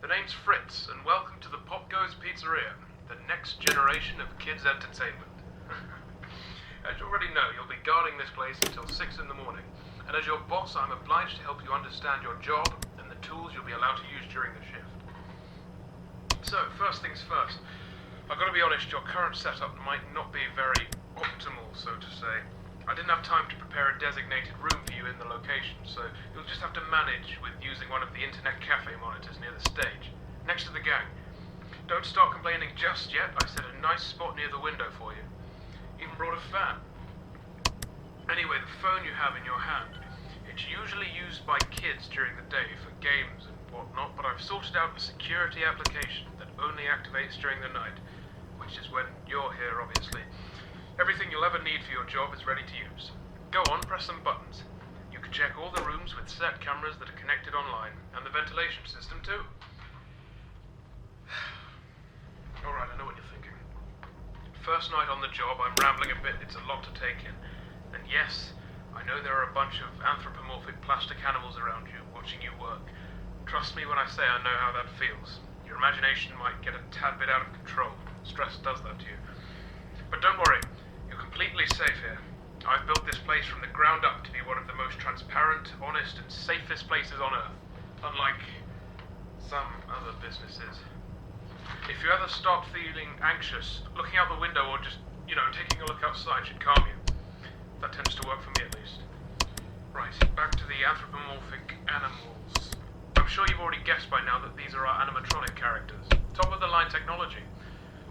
The name's Fritz, and welcome to the Popgoes Pizzeria, the next generation of kids' entertainment. As you already know, you'll be guarding this place until 6 in the morning, and as your boss, I'm obliged to help you understand your job and the tools you'll be allowed to use during the shift. So, first things first, I've got to be honest, your current setup might not be very optimal, so to say. I didn't have time to prepare a designated room for you in the location, so you'll just have to manage with using one of the internet cafe monitors near the stage, next to the gang. Don't start complaining just yet. I set a nice spot near the window for you. Even brought a fan. Anyway, the phone you have in your hand, it's usually used by kids during the day for games and whatnot, but I've sorted out a security application that only activates during the night, which is when you're here, obviously. Everything you'll ever need for your job is ready to use. Go on, press some buttons. You can check all the rooms with set cameras that are connected online, and the ventilation system too. Alright, I know what you're thinking. First night on the job, I'm rambling a bit, it's a lot to take in. And yes, I know there are a bunch of anthropomorphic plastic animals around you, watching you work. Trust me when I say I know how that feels. Your imagination might get a tad bit out of control. Stress does that to you. But don't worry. Completely safe here. I've built this place from the ground up to be one of the most transparent, honest, and safest places on Earth. Unlike some other businesses. If you ever start feeling anxious, looking out the window or just, taking a look outside should calm you. That tends to work for me at least. Right, back to the anthropomorphic animals. I'm sure you've already guessed by now that these are our animatronic characters. Top of the line technology.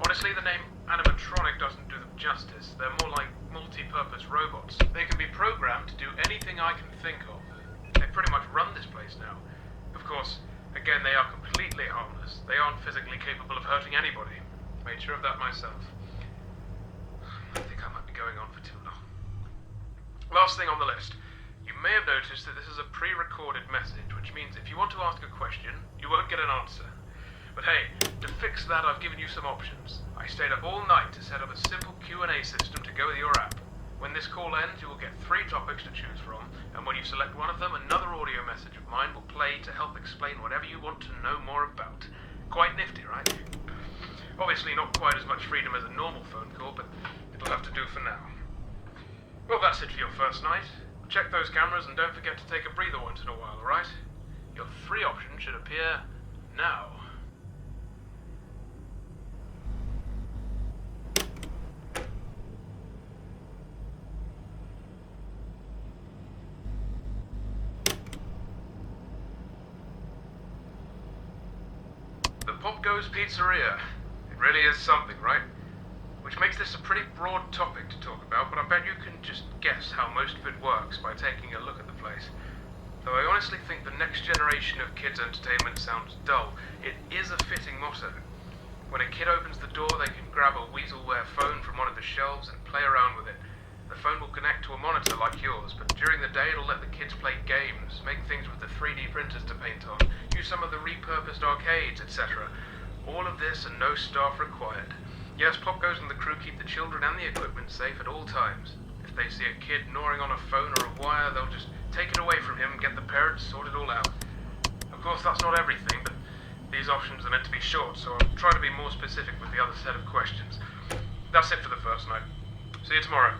Honestly, the name animatronic doesn't do them justice. They're more like multi-purpose robots. They can be programmed to do anything I can think of. They pretty much run this place now. Of course, again, they are completely harmless. They aren't physically capable of hurting anybody. Made sure of that myself. I think I might be going on for too long. Last thing on the list. You may have noticed that this is a pre-recorded message, which means if you want to ask a question, you won't get an answer. But hey, to fix that, I've given you some options. I stayed up all night to set up a simple Q&A system to go with your app. When this call ends, you will get 3 topics to choose from, and when you select one of them, another audio message of mine will play to help explain whatever you want to know more about. Quite nifty, right? Obviously not quite as much freedom as a normal phone call, but it'll have to do for now. Well, that's it for your first night. Check those cameras and don't forget to take a breather once in a while, alright? Your 3 options should appear now. The Popgoes Pizzeria. It really is something, right? Which makes this a pretty broad topic to talk about, but I bet you can just guess how most of it works by taking a look at the place. Though I honestly think the next generation of kids' entertainment sounds dull, it is a fitting motto. When a kid opens the door, they can grab a weaselware phone from one of the shelves and play around with it. The phone will connect to a monitor like yours, but during the day it'll let the kids play games, make things with the 3D printers to paint on, use some of the repurposed arcades, etc. All of this and no staff required. Yes, Popgoes and the crew keep the children and the equipment safe at all times. If they see a kid gnawing on a phone or a wire, they'll just take it away from him and get the parents sort it all out. Of course, that's not everything, but these options are meant to be short, so I'll try to be more specific with the other set of questions. That's it for the first night. See you tomorrow.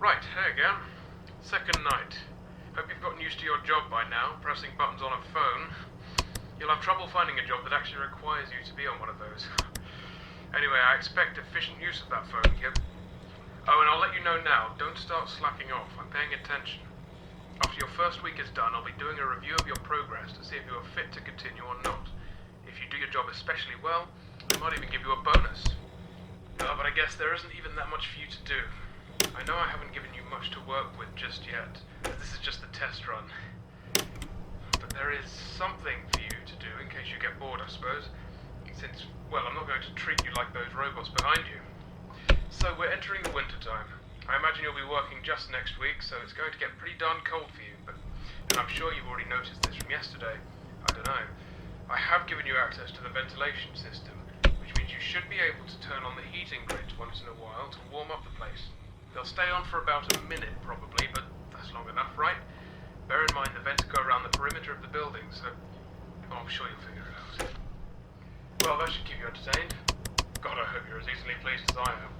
Right, hey again. Second night. Hope you've gotten used to your job by now, pressing buttons on a phone. You'll have trouble finding a job that actually requires you to be on one of those. Anyway, I expect efficient use of that phone, kid. Oh, and I'll let you know now, don't start slacking off. I'm paying attention. After your first week is done, I'll be doing a review of your progress to see if you are fit to continue or not. If you do your job especially well, I might even give you a bonus. But I guess there isn't even that much for you to do. I know I haven't given you much to work with just yet. This is just the test run. But there is something for you to do in case you get bored, I suppose. Since, well, I'm not going to treat you like those robots behind you. So we're entering the winter time. I imagine you'll be working just next week, so it's going to get pretty darn cold for you. And I'm sure you've already noticed this from yesterday. I don't know. I have given you access to the ventilation system, which means you should be able to turn on the heating grids once in a while to warm up the place. They'll stay on for about a minute probably, but that's long enough, right? Bear in mind the vents go around the perimeter of the building, so I'm sure you'll figure it out. Well, that should keep you entertained. God, I hope you're as easily pleased as I am.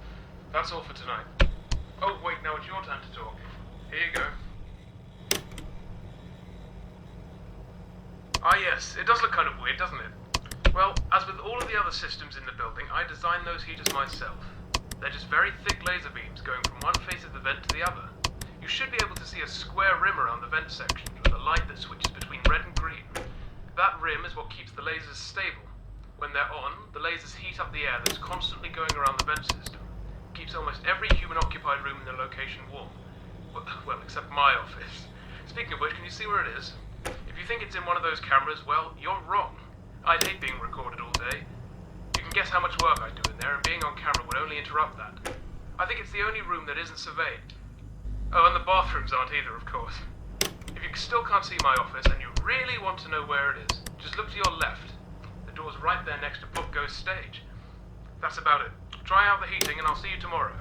That's all for tonight. Oh, wait, now it's your turn to talk. Here you go. Ah, yes, it does look kind of weird, doesn't it? Well, as with all of the other systems in the building, I designed those heaters myself. They're just very thick laser beams going from one face of the vent to the other. You should be able to see a square rim around the vent section with a light that switches between red and green. That rim is what keeps the lasers stable. When they're on, the lasers heat up the air that's constantly going around the vent system. Keeps almost every human-occupied room in the location warm. Well, except my office. Speaking of which, can you see where it is? If you think it's in one of those cameras, well, you're wrong. I'd hate being recorded all day. You can guess how much work I do in there, and being on camera would only interrupt that. I think it's the only room that isn't surveyed. Oh, and the bathrooms aren't either, of course. If you still can't see my office, and you really want to know where it is, just look to your left. The door's right there next to Popgoes stage. That's about it. Try out the heating, and I'll see you tomorrow.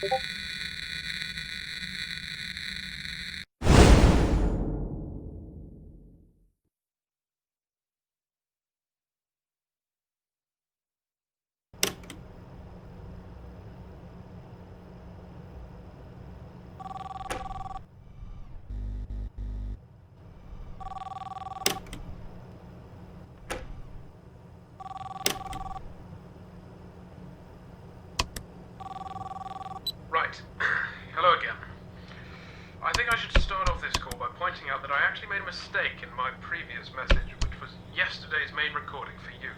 Right. Hello again. I think I should start off this call by pointing out that I actually made a mistake in my previous message, which was yesterday's main recording for you.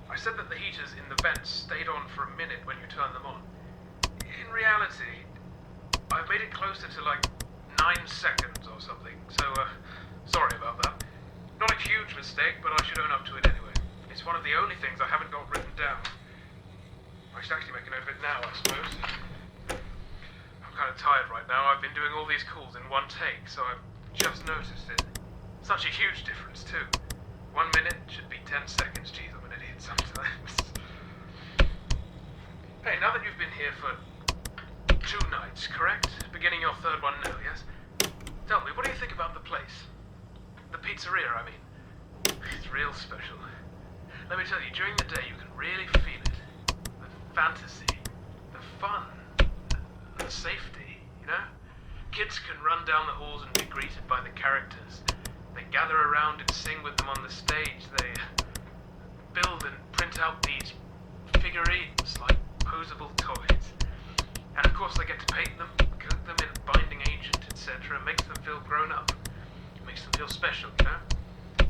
I said that the heaters in the vents stayed on for a minute when you turned them on. In reality, I've made it closer to like 9 seconds or something, so sorry about that. Not a huge mistake, but I should own up to it anyway. It's one of the only things I haven't got written down. I should actually make a note of it now, I suppose. I'm kind of tired right now. I've been doing all these calls in one take, so I've just noticed it. Such a huge difference, too. 1 minute should be 10 seconds. Jeez, I'm an idiot sometimes. Hey, now that you've been here for 2 nights, correct? Beginning your 3rd one now, yes? Tell me, what do you think about the place? The pizzeria, I mean. It's real special. Let me tell you, during the day you can really feel it. The fantasy, the fun, the safety, you know? Kids can run down the halls and be greeted by the characters. They gather around and sing with them on the stage. They build and print out these figurines like posable toys. And of course they get to paint them, coat them in a binding agent, etc. It makes them feel grown up. It makes them feel special, you know?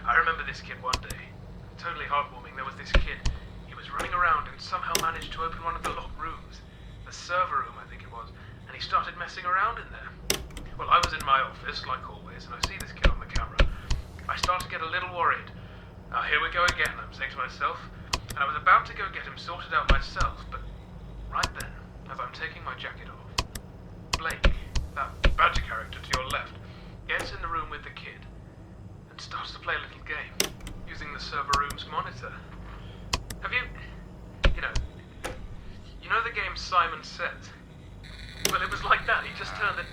I remember this kid one day. Totally heartwarming. There was this kid. He was running around and somehow managed to open one of the locked rooms. The server room, I think it was. And he started messing around in there. Well, I was in my office, like always, and I see this kid on the camera. I start to get a little worried. Now, here we go again, I'm saying to myself. And I was about to go get him sorted out myself, but right then, as I'm taking my jacket off, Blake, that badger character to your left, gets in the room with the kid and starts to play a little game, using the server room's monitor. Have you know the game Simon Says? Well, it was like that. He just turned it...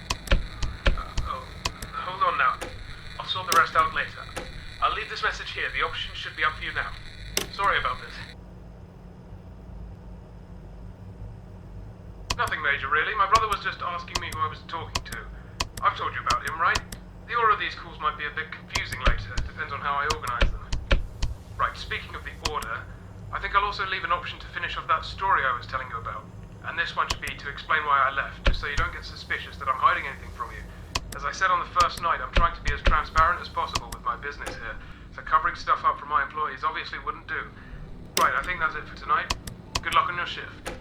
hold on now. I'll sort the rest out later. I'll leave this message here. The options should be up for you now. Sorry about this. Nothing major, really. My brother was just asking me who I was talking to. I've told you about him, right? The order of these calls might be a bit confusing later. Depends on how I organize them. Right, speaking of the order, I think I'll also leave an option to finish off that story I was telling you about. And this one should be to explain why I left, just so you don't get suspicious that I'm hiding anything from you. As I said on the first night, I'm trying to be as transparent as possible with my business here, so covering stuff up from my employees obviously wouldn't do. Right, I think that's it for tonight. Good luck on your shift.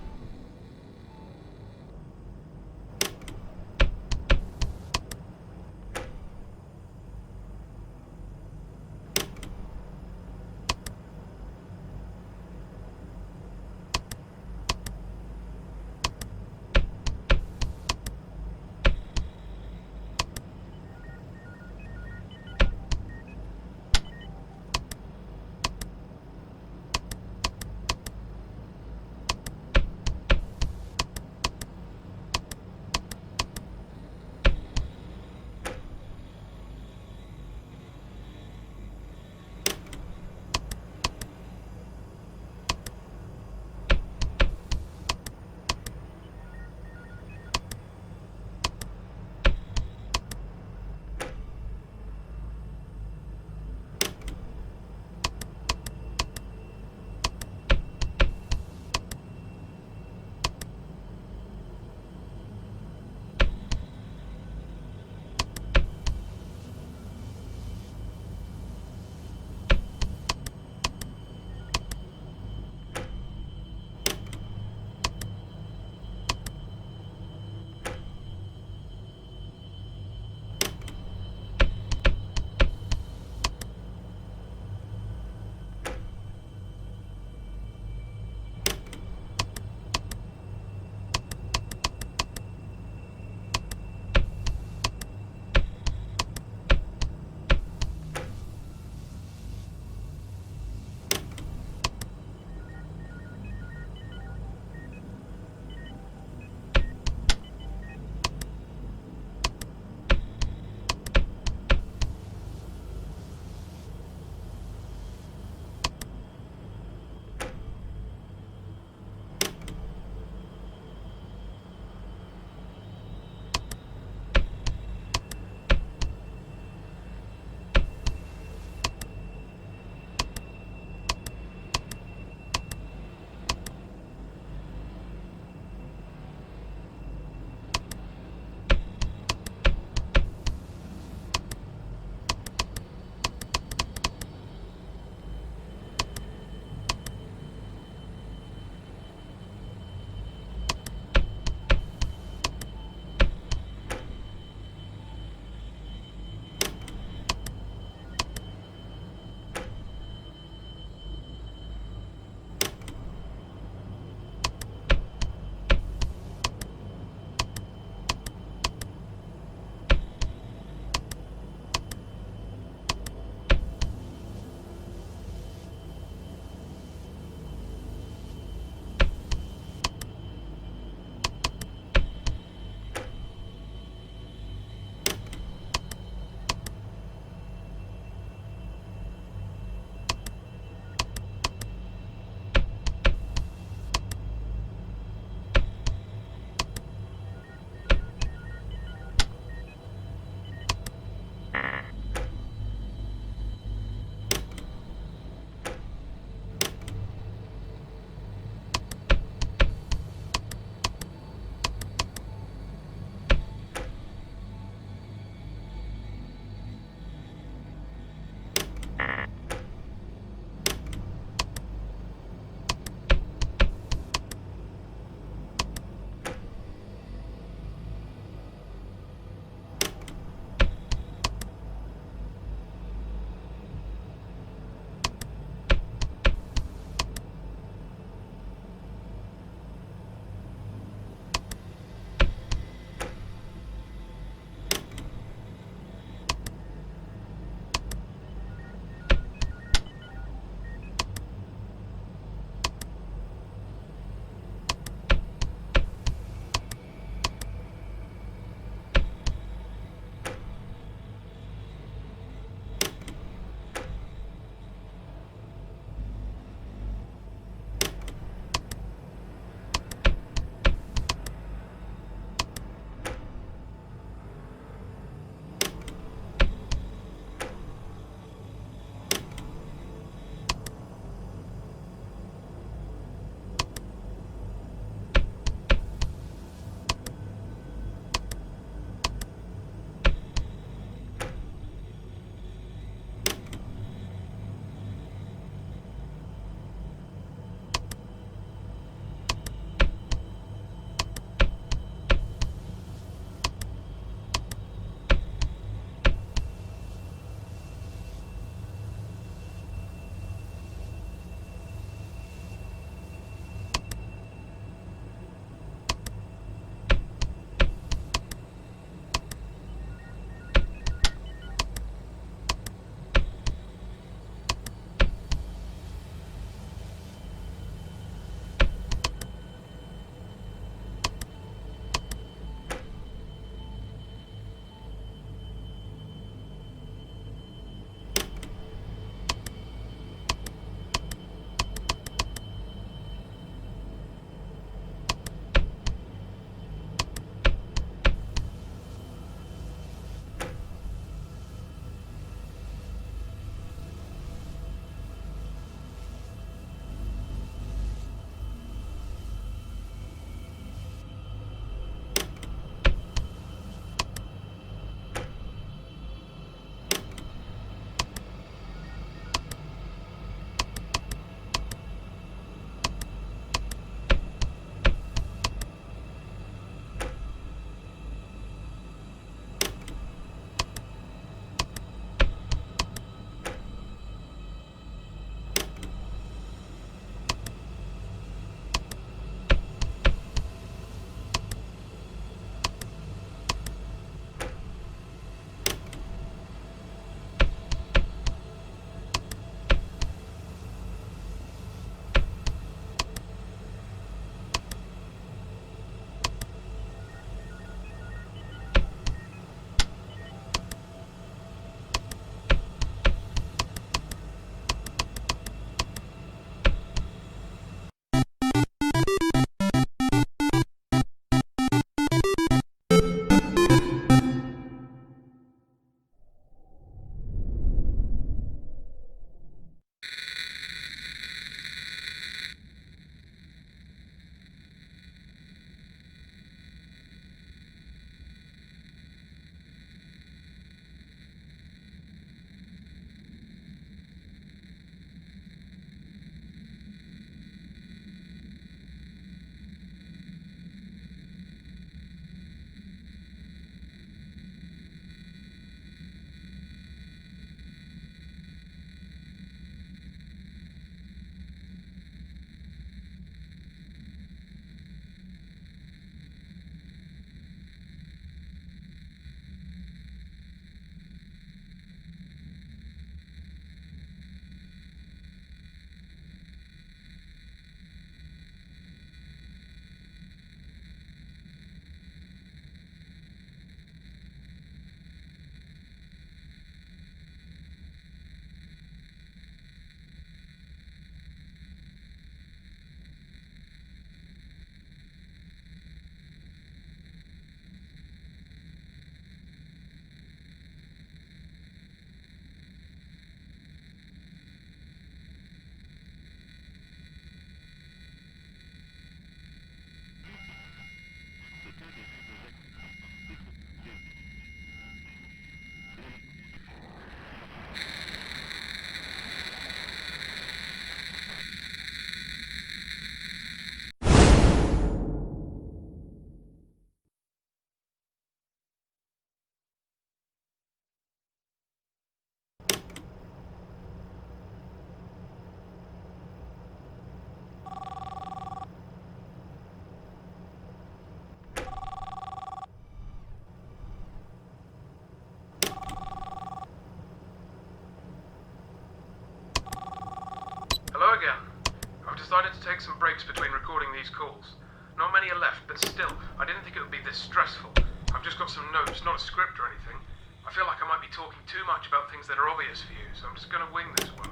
decided to take some breaks between recording these calls. Not many are left, but still, I didn't think it would be this stressful. I've just got some notes, not a script or anything. I feel like I might be talking too much about things that are obvious for you, so I'm just going to wing this one.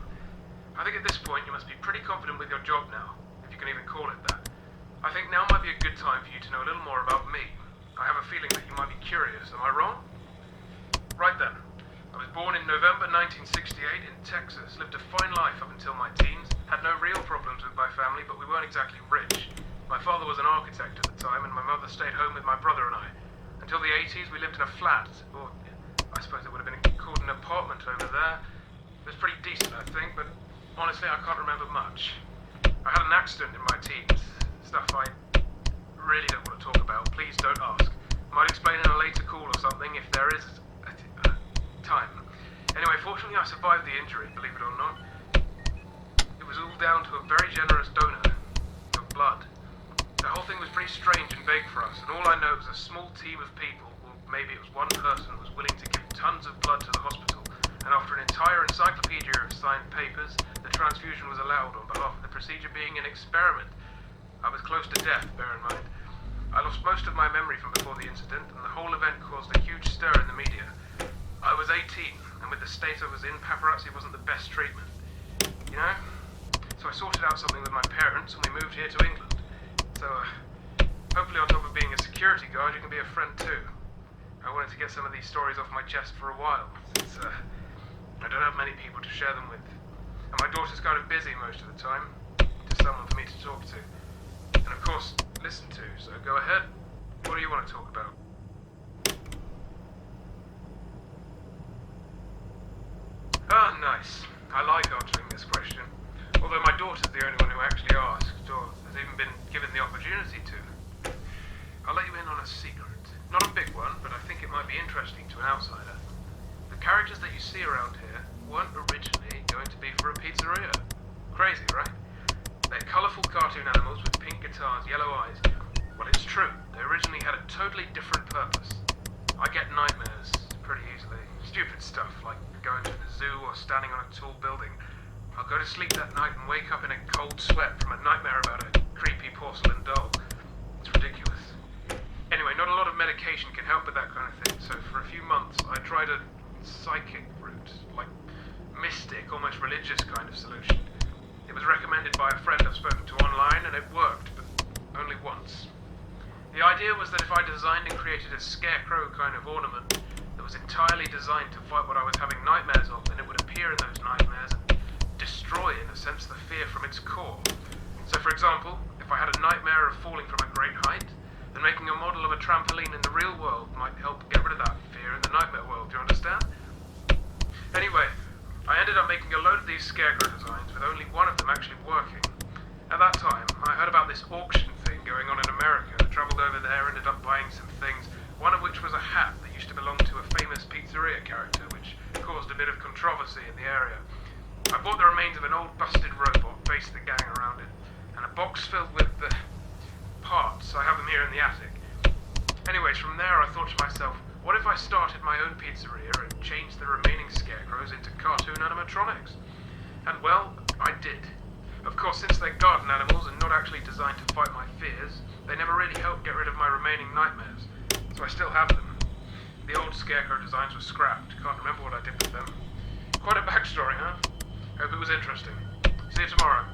I think at this point you must be pretty confident with your job now, if you can even call it that. I think now might be a good time for you to know a little more about me. I have a feeling that you might be curious, am I wrong? Right then. I was born in November 1968 in Texas, lived a fine life up until my teens, had no real problems with my family, but we weren't exactly rich. My father was an architect at the time, and my mother stayed home with my brother and I. Until the 80s, we lived in a flat, or I suppose it would have been called an apartment over there. It was pretty decent, I think, but honestly, I can't remember much. I had an accident in my teens, stuff I really don't want to talk about. Please don't ask. Might explain in a later call or something if there is time. Anyway, fortunately I survived the injury, believe it or not. It was all down to a very generous donor of blood. The whole thing was pretty strange and vague for us, and all I know was a small team of people, or maybe it was one person, was willing to give tons of blood to the hospital, and after an entire encyclopedia of signed papers, the transfusion was allowed on behalf of the procedure being an experiment. I was close to death, bear in mind. I lost most of my memory from before the incident, and the whole event caused a huge stir in the media. I was 18, and with the state I was in, paparazzi wasn't the best treatment. You know? So I sorted out something with my parents, and we moved here to England. So, hopefully on top of being a security guard, you can be a friend too. I wanted to get some of these stories off my chest for a while, since, I don't have many people to share them with. And my daughter's kind of busy most of the time, to someone for me to talk to. And of course, listen to, so go ahead. What do you want to talk about? Ah, nice. I like answering this question. Although my daughter's the only one who actually asked, or has even been given the opportunity to. I'll let you in on a secret. Not a big one, but I think it might be interesting to an outsider. The characters that you see around here weren't originally going to be for a pizzeria. Crazy, right? They're colourful cartoon animals with pink guitars, yellow eyes. Well, it's true. They originally had a totally different purpose. I get nightmares pretty easily. Stupid stuff, like going to the zoo or standing on a tall building. I'll go to sleep that night and wake up in a cold sweat from a nightmare about a creepy porcelain doll. It's ridiculous. Anyway, not a lot of medication can help with that kind of thing, so for a few months I tried a psychic route, like mystic, almost religious kind of solution. It was recommended by a friend I've spoken to online, and it worked, but only once. The idea was that if I designed and created a scarecrow kind of ornament that was entirely designed to fight what I was having nightmares of, then it would appear in those nightmares and destroy, in a sense, the fear from its core. So, for example, if I had a nightmare of falling from a great height, then making a model of a trampoline in the real world might help get rid of that fear in the nightmare world, do you understand? Anyway, I ended up making a load of these scarecrow designs with only one of them actually working. At that time, I heard about this auction thing going on in America. I travelled over there, ended up buying some things, one of which was a hat that used to belong to a famous pizzeria character, which caused a bit of controversy in the area. I bought the remains of an old busted robot, faced the gang around it, and a box filled with the parts. I have them here in the attic. Anyways, from there I thought to myself, what if I started my own pizzeria and changed the remaining scarecrows into cartoon animatronics? And well, I did. Of course, since they're garden animals and not actually designed to fight my fears, they never really helped get rid of my remaining nightmares. So I still have them. The old scarecrow designs were scrapped. Can't remember what I did with them. Quite a backstory, huh? Hope it was interesting. See you tomorrow.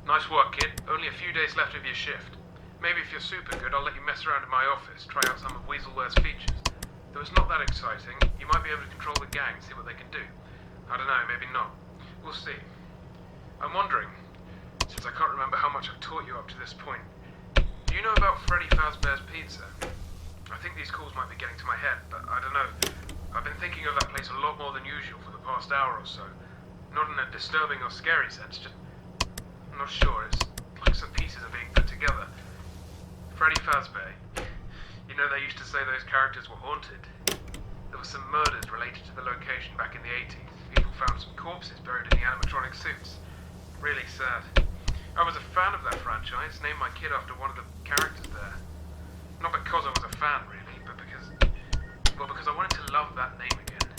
Nice work, kid. Only a few days left of your shift. Maybe if you're super good, I'll let you mess around in my office, try out some of Weaselware's features. Though it's not that exciting, you might be able to control the gang, see what they can do. I don't know, maybe not. We'll see. I'm wondering, since I can't remember how much I've taught you up to this point, do you know about Freddy Fazbear's Pizza? I think these calls might be getting to my head, but I don't know. I've been thinking of that place a lot more than usual for the past hour or so. Not in a disturbing or scary sense, just... I'm not sure, it's like some pieces are being put together. Freddy Fazbear. You know they used to say those characters were haunted. There were some murders related to the location back in the 80s. People found some corpses buried in the animatronic suits. Really sad. I was a fan of that franchise, named my kid after one of the characters there. Not because I was a fan, really, but because I wanted to love that name again.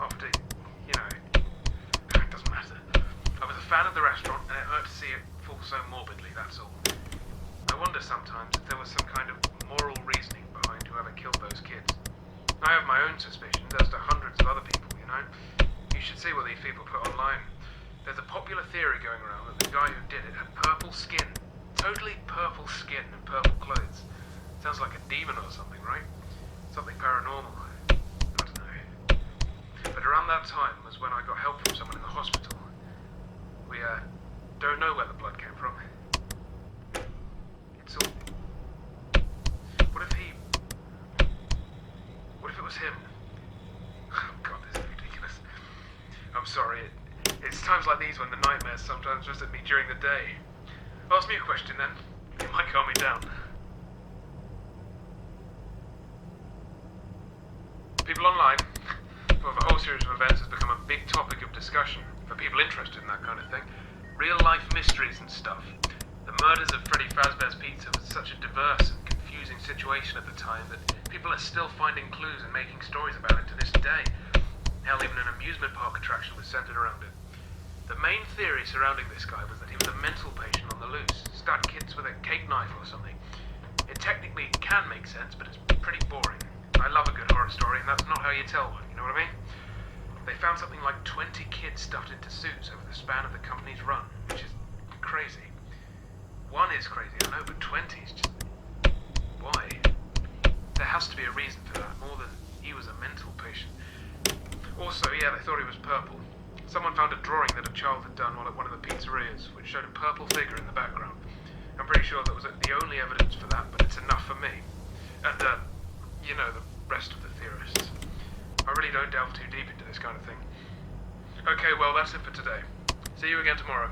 After, you know, it doesn't matter. I was a fan of the restaurant, and it hurt to see it fall so morbidly, that's all. I wonder sometimes if there was some kind of moral reasoning behind whoever killed those kids. I have my own suspicions, as to hundreds of other people, you know. You should see what these people put online. There's a popular theory going around that the guy who did it had purple skin. Totally purple skin and purple clothes. Sounds like a demon or something, right? Something paranormal. I don't know. But around that time was when I got help from someone in the hospital. We, don't know where the blood came from. It's all... What if it was him? Oh god, this is ridiculous. I'm sorry, it's times like these when the nightmares sometimes visit me during the day. Ask me a question then. It might calm me down. People online, well, the whole series of events has become a big topic of discussion for people interested in that kind of thing. Real-life mysteries and stuff. The murders of Freddy Fazbear's Pizza was such a diverse and confusing situation at the time that people are still finding clues and making stories about it to this day. Hell, even an amusement park attraction was centered around it. The main theory surrounding this guy was that he was a mental patient on the loose, stabbed kids with a cake knife or something. It technically can make sense, but it's pretty boring. I love a good horror story, and that's not how you tell one, you know what I mean? They found something like 20 kids stuffed into suits over the span of the company's run, which is crazy. One is crazy, I know, but 20 is just... Why? There has to be a reason for that, more than he was a mental patient. Also, yeah, they thought he was purple. Someone found a drawing that a child had done while at one of the pizzerias, which showed a purple figure in the background. I'm pretty sure that was the only evidence for that, but it's enough for me. And, you know, the rest of the theorists. I really don't delve too deep into this kind of thing. Okay, well, that's it for today. See you again tomorrow.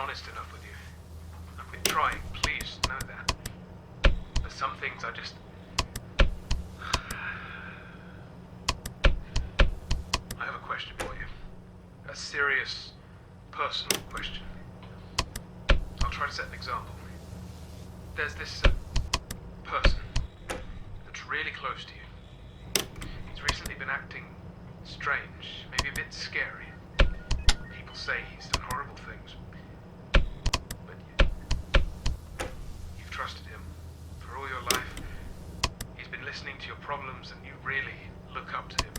honest enough with you. I've been trying, please know that. There's some things I just... I have a question for you. A serious, personal question. I'll try to set an example. There's this person that's really close to you. He's recently been acting strange, maybe a bit scary. People say he's done horrible things. But you've trusted him for all your life. He's been listening to your problems and you really look up to him.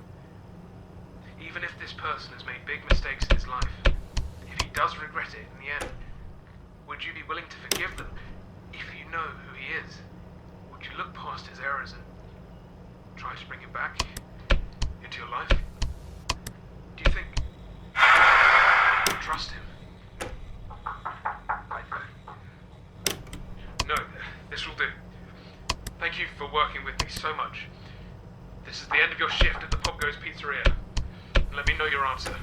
Even if this person has made big mistakes in his life, if he does regret it in the end, would you be willing to forgive them if you know who he is? Would you look past his errors and try to bring him back into your life? Do you think you trust him? No, this will do. Thank you for working with me so much. This is the end of your shift at the Popgoes Pizzeria. Let me know your answer.